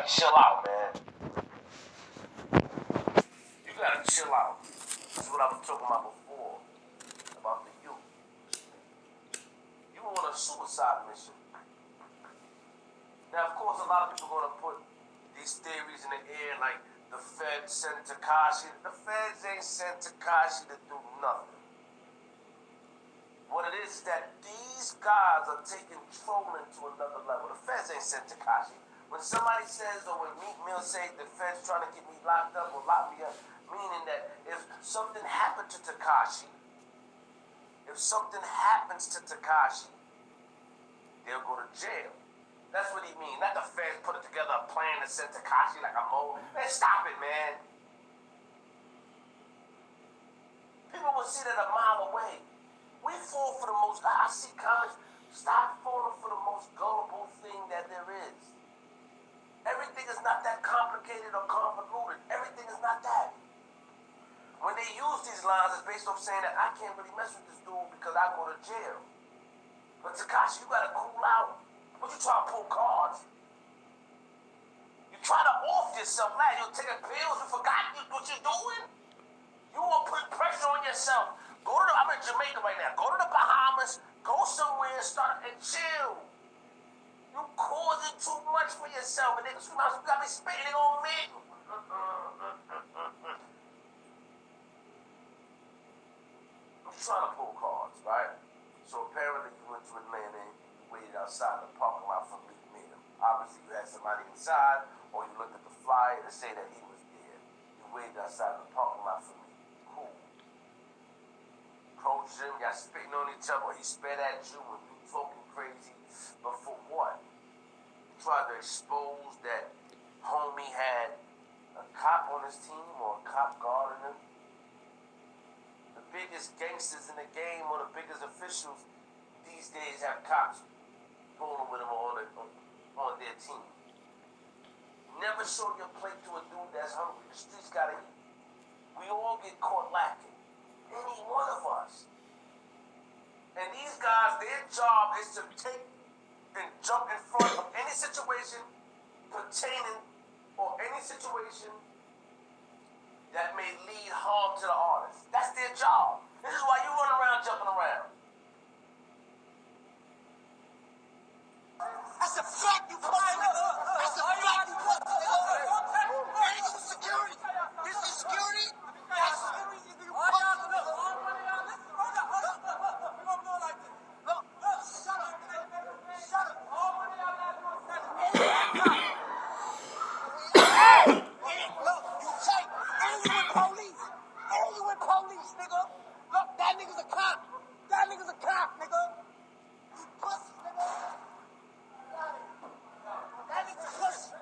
gotta chill out, man. You gotta chill out. That's what I was talking about before. About the youth. You were on a suicide mission. Now, of course, a lot of people are gonna put these theories in the air like the feds sent Tekashi. The feds ain't sent Tekashi to do nothing. What it is that these guys are taking trolling to another level. The feds ain't sent Tekashi. When somebody says, or when Meek Mill say the feds trying to get me locked up or lock me up, meaning that if something happened to Tekashi, if something happens to Tekashi, they'll go to jail. That's what he means. Not the feds put it together a plan to send Tekashi like a mole. Man, stop it, man. People will see that a mile away. We fall for the most, I see comments, stop falling for the most gullible thing that there is. Everything is not that complicated or convoluted. Everything is not that. When they use these lines, it's based off saying that I can't really mess with this dude because I go to jail. But Tekashi, you gotta cool out. What you trying to pull cards? You try to off yourself, lad. You're taking pills, you forgot what you're doing? You want to put pressure on yourself. I'm in Jamaica right now. Go to the Bahamas, go somewhere, start and chill. You causing too much for yourself, and niggas, you got me spitting on me. I'm trying to pull cards, right? So apparently you went to Atlanta and you waited outside the parking lot for Meek Mill. Obviously you had somebody inside, or you looked at the flyer to say that he was there. You waited outside the parking lot for me. Cool. Approached him, y'all spitting on each other, he spit at you and you talking crazy. But for what? You tried to expose that homie had a cop on his team or a cop guarding him. The biggest gangsters in the game or the biggest officials these days have cops rolling with them on their team. Never show your plate to a dude that's hungry. The streets gotta eat. We all get caught lacking. Any one of us. And these guys, their job is to take and jump in front of any situation pertaining or any situation that may lead harm to the artist. That's their job. This is why you run around jumping around. That's a fact, you pussy nigga. That's a fact, you pussy nigga. That ain't some security. This is security. That's security, nigga. You pussy nigga. Look, shut up, nigga. Shut up. Look, you take, and you with police. And you with police, nigga. Look, that nigga's a cop. That nigga's a cop, nigga. You pussy, nigga. That nigga's a pussy.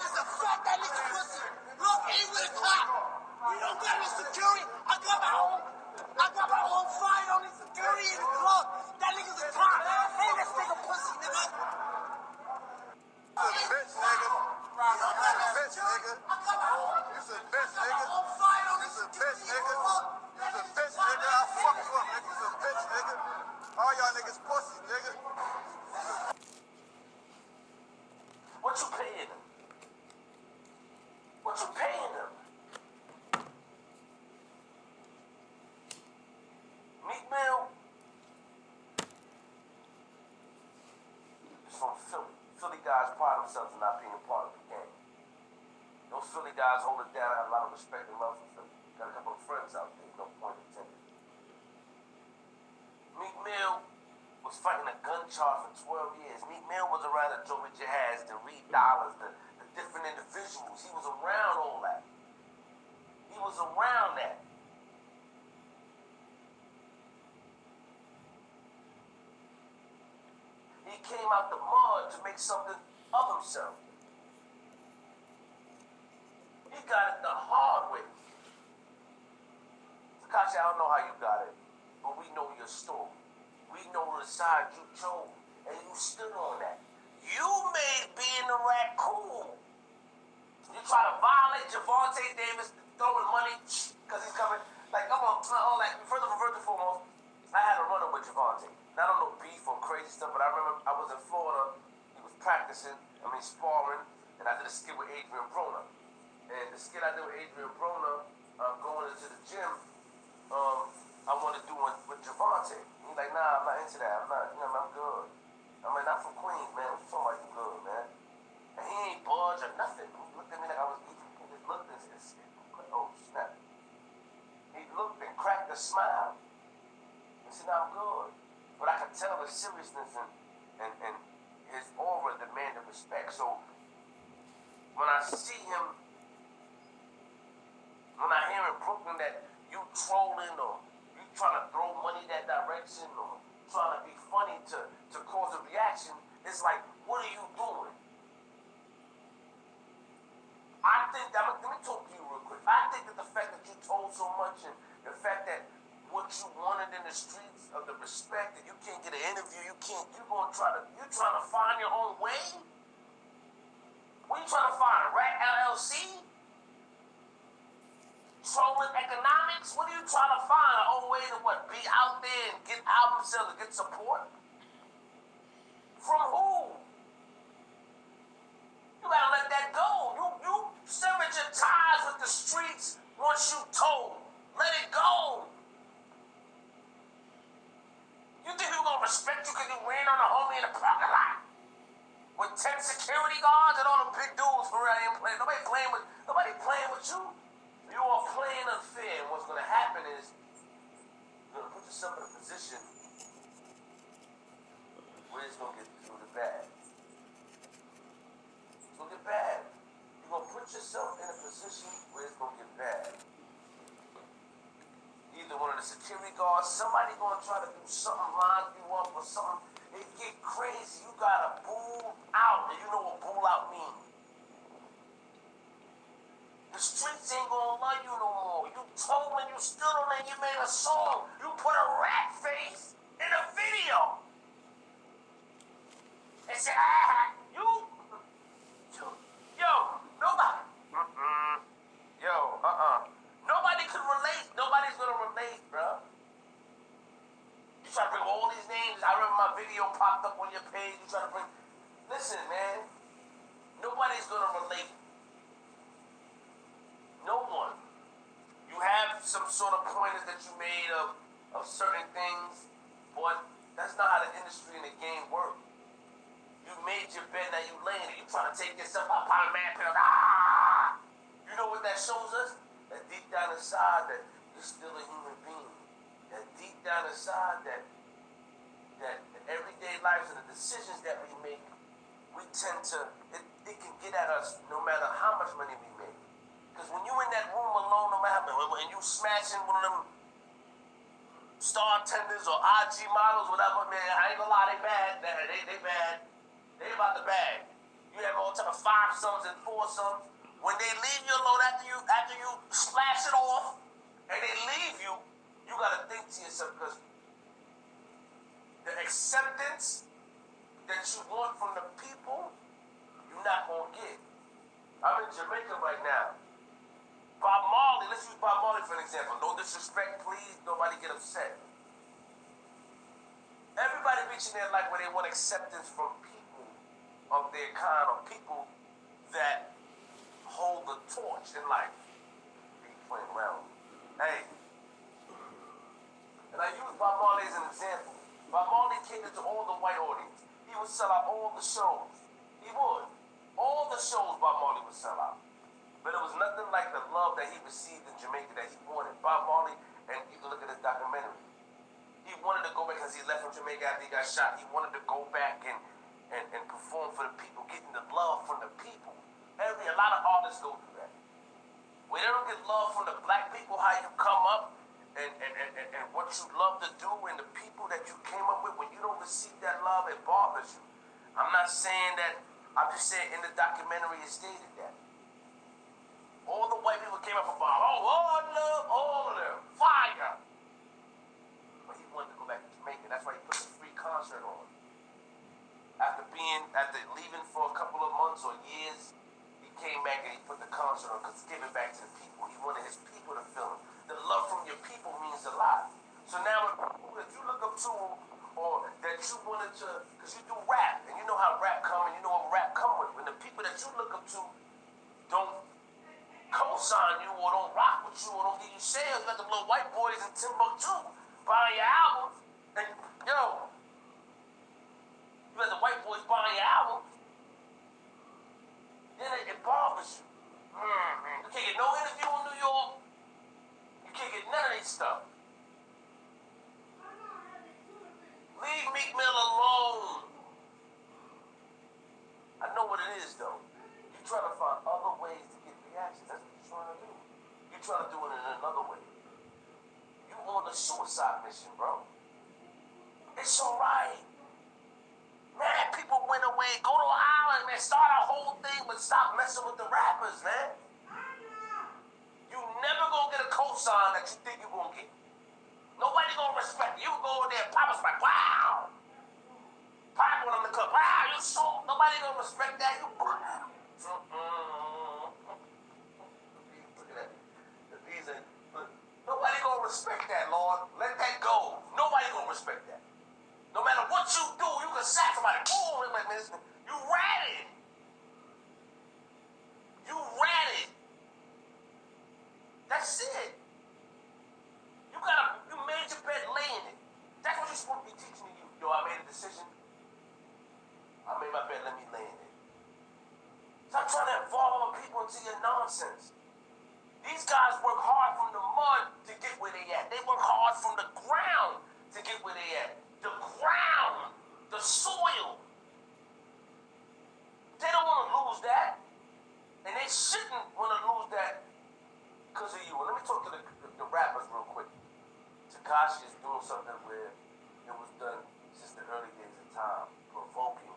It's a fact that nigga's pussy. Look, ain't with a cop. You don't got no security. I got my own fire on the security in the club. That nigga's a cop. Ain't this nigga pussy, nigga. You a bitch, nigga. You a bitch, nigga. You's a bitch, nigga. You's a bitch, nigga. You's a bitch, nigga. I'll fuck you up, nigga. You's a bitch, nigga. All y'all niggas pussy, nigga. What you paying them? What you paying them? Meek Mill is from Philly. Philly guys pride themselves in not being part of the game. Those Philly guys hold it down. I have a lot of respect and love for Philly. Got a couple of friends out there, no point intended. Meek Mill was fighting a gun charge for 12 years. Meek Mill was around the Joey Jihaz, the Reed Dollars, the different individuals. He was around all that. He was around that. He came out the mud to make something of himself. He got it the hard way. Tekashi, I don't know how you got it, but we know your story. We know the side you chose, and you stood on that. You made being the rat cool. You try to violate Javante Davis, throwing money because he's coming. Like, come on, all that. First and foremost, I had a run-up with Javante. I don't know beef or crazy stuff, but I remember I was in skit with Adrian Broner. And the skit I did with Adrian Broner, going into the gym, I want to do one with Javante. He's like, nah, I'm not into that. I'm not, I'm good. I'm like, not from Queens, man. What you talking about? You good, man. And he ain't budge or nothing. He looked at me like I was eating. He just looked at his like, oh, snap. He looked and cracked a smile. He said, nah, I'm good. But I could tell the seriousness and his aura demanded respect. So when I see him, when I hear in Brooklyn that you trolling or you trying to throw money that direction or trying to be funny to cause a reaction, it's like, what are you doing? I think that, let me talk to you real quick. I think that the fact that you told so much and the fact that what you wanted in the streets of the respect that you can't get an interview, you're trying to find your own way? What are you trying to find? Rat LLC? Trolling economics? What are you trying to find? An own way to what? Be out there and get album sales and get support? From who? You gotta let that go. You severed your ties with the streets once you told. Let it go. You think people gonna respect you because you ran on a homie in the parking lot? With 10 security guards and all the big dudes for real ain't playing. Nobody playing with you. You are playing unfair. And what's gonna happen is you're gonna put yourself in a position where it's gonna get really bad. It's gonna get bad. You're gonna put yourself in a position where it's gonna get bad. Either one of the security guards, somebody gonna try to do something, line you up or something. It get crazy. You gotta bull out, and you know what bull out means. The streets ain't gonna love you no more. You told when you stood on it, you made a song. You put a rat face in a video. And said, nobody could relate. Nobody's gonna relate, bro. You try to bring all these names. I remember my video popped up on your page. You try to bring, listen, man. Nobody's gonna relate. No one. You have some sort of pointers that you made of certain things, but that's not how the industry and the game work. You made your bed, now you laying it. You trying to take yourself out by the man pills. You know what that shows us? That deep down inside that you're still a human being. That deep down inside that the everyday lives and the decisions that we make, we tend to, it can get at us no matter how much money we make. Because when you're in that room alone, no matter when you smashing one of them star tenders or IG models, whatever, man, I ain't gonna lie, they bad. They bad. They about the bag. You have all type of 5-sums and 4-sums. When they leave you alone after you splash it off, and they leave you, you gotta think to yourself, because the acceptance that you want from the people, you're not gonna get. I'm in Jamaica right now. Bob Marley, let's use Bob Marley for an example. No disrespect, please, nobody get upset. Everybody reaching their life where they want acceptance from people of their kind, or people that hold the torch in life. Be playing around. Hey. And I use Bob Marley as an example. Bob Marley catered to all the white audience. He would sell out all the shows. He would. All the shows Bob Marley would sell out. But it was nothing like the love that he received in Jamaica that he wanted. Bob Marley, and you can look at his documentary. He wanted to go back because he left from Jamaica after he got shot. He wanted to go back and perform for the people, getting the love from the people. A lot of artists go through that. When they don't get love from the black people, how you come up and what you love to do, and the people that you came up with, when you don't receive that love, it bothers you. I'm not saying that, I'm just saying in the documentary it stated that. All the white people came up for Bob. Oh, love, all of them. Fire. But he wanted to go back to Jamaica. That's why he put a free concert on. After leaving for a couple of months or years, he came back and he put the concert on because it's giving back to the people. He wanted his people to feel him. The love from your people means a lot. So now, if you look up to, or that you wanted to, because you do rap, and you know how rap come, and you know what rap come with. When the people that you look up to don't co-sign you or don't rock with you or don't give you sales. You got the little white boys in Timbuktu buying your albums. And yo, you got the white boys buying your albums. Then it bothers you. You can't get no interview in New York. You can't get none of this stuff. Leave Meek Mill alone. I know what it is though. You're trying to find other ways to get reactions. That's what you're trying to do. You're trying to do it in another way. You on a suicide mission, bro. It's alright. Man, people went away. Go to an island, man. Start a whole thing, but stop messing with the rappers, man. You never gonna get a cosign that you think you're gonna get. Nobody gonna respect you. You go in there, Papa's like, wow. Pop one on the club, wow, you so. Nobody gonna respect that. You. Look at that. Nobody gonna respect that, Lord. Let that go. Nobody gonna respect that. No matter what you do, you can sack somebody. Boom, like, man, you ratted. You ratted. That's it. You made your bed, lay in it. That's what you're supposed to be teaching you. Yo, I made a decision. I made my bed, let me lay in it. Stop trying to involve other people into your nonsense. These guys work hard from the mud to get where they at. They work hard from the ground to get where they at. The ground, the soil. They don't want to lose that. And they shouldn't want to lose that because of you. Well, let me talk to the rappers real quick. Tekashi is doing something where it was done since the early days of time, provoking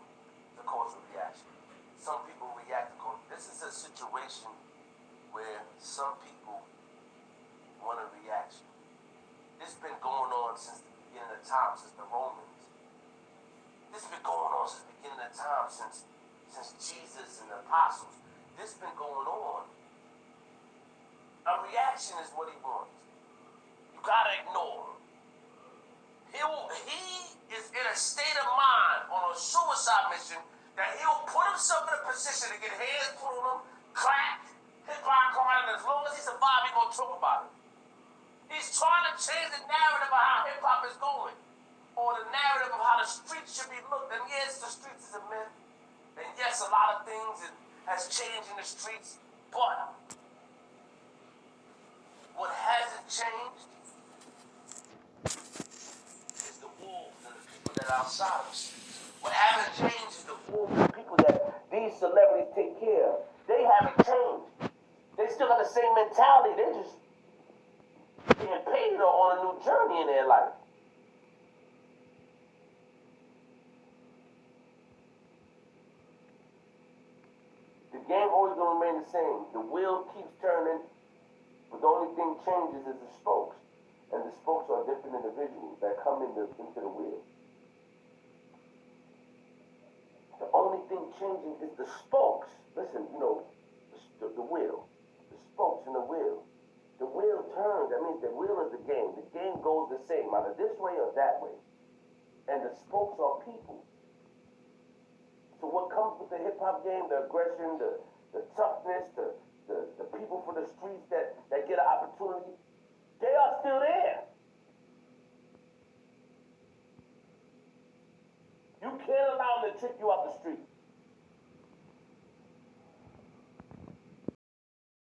the cause of reaction. Some people react to cause. This is a situation where some people want a reaction. This has been going on since the beginning of time, since the Romans. This has been going on since the beginning of time, since Jesus and the apostles. This has been going on. A reaction is what he wants. You gotta ignore him. He is in a state of mind on a suicide mission that he'll put himself in a position to get hands put on him, cracked, hit by a car, and as long as he survives, he's gonna talk about it. He's trying to change the narrative of how hip-hop is going, or the narrative of how the streets should be looked. And yes, the streets is a myth, and yes, a lot of things has changed in the streets, but what hasn't changed is the wolves and the people that are outside of the streets. What hasn't changed is the wolves and the people that these celebrities take care of. They haven't changed. They still got the same mentality. They're just being paid on a new journey in their life. The game always gonna remain the same. The wheel keeps turning, but the only thing changes is the spokes. And the spokes are different individuals that come into the wheel. The only thing changing is the spokes. Listen, the wheel. The spokes in the wheel. The wheel turns. That means the wheel is the game. The game goes the same, either this way or that way. And the spokes are people. So what comes with the hip-hop game, the aggression, the toughness, the people for the streets that get an opportunity, they are still there. You can't allow them to trick you off the street.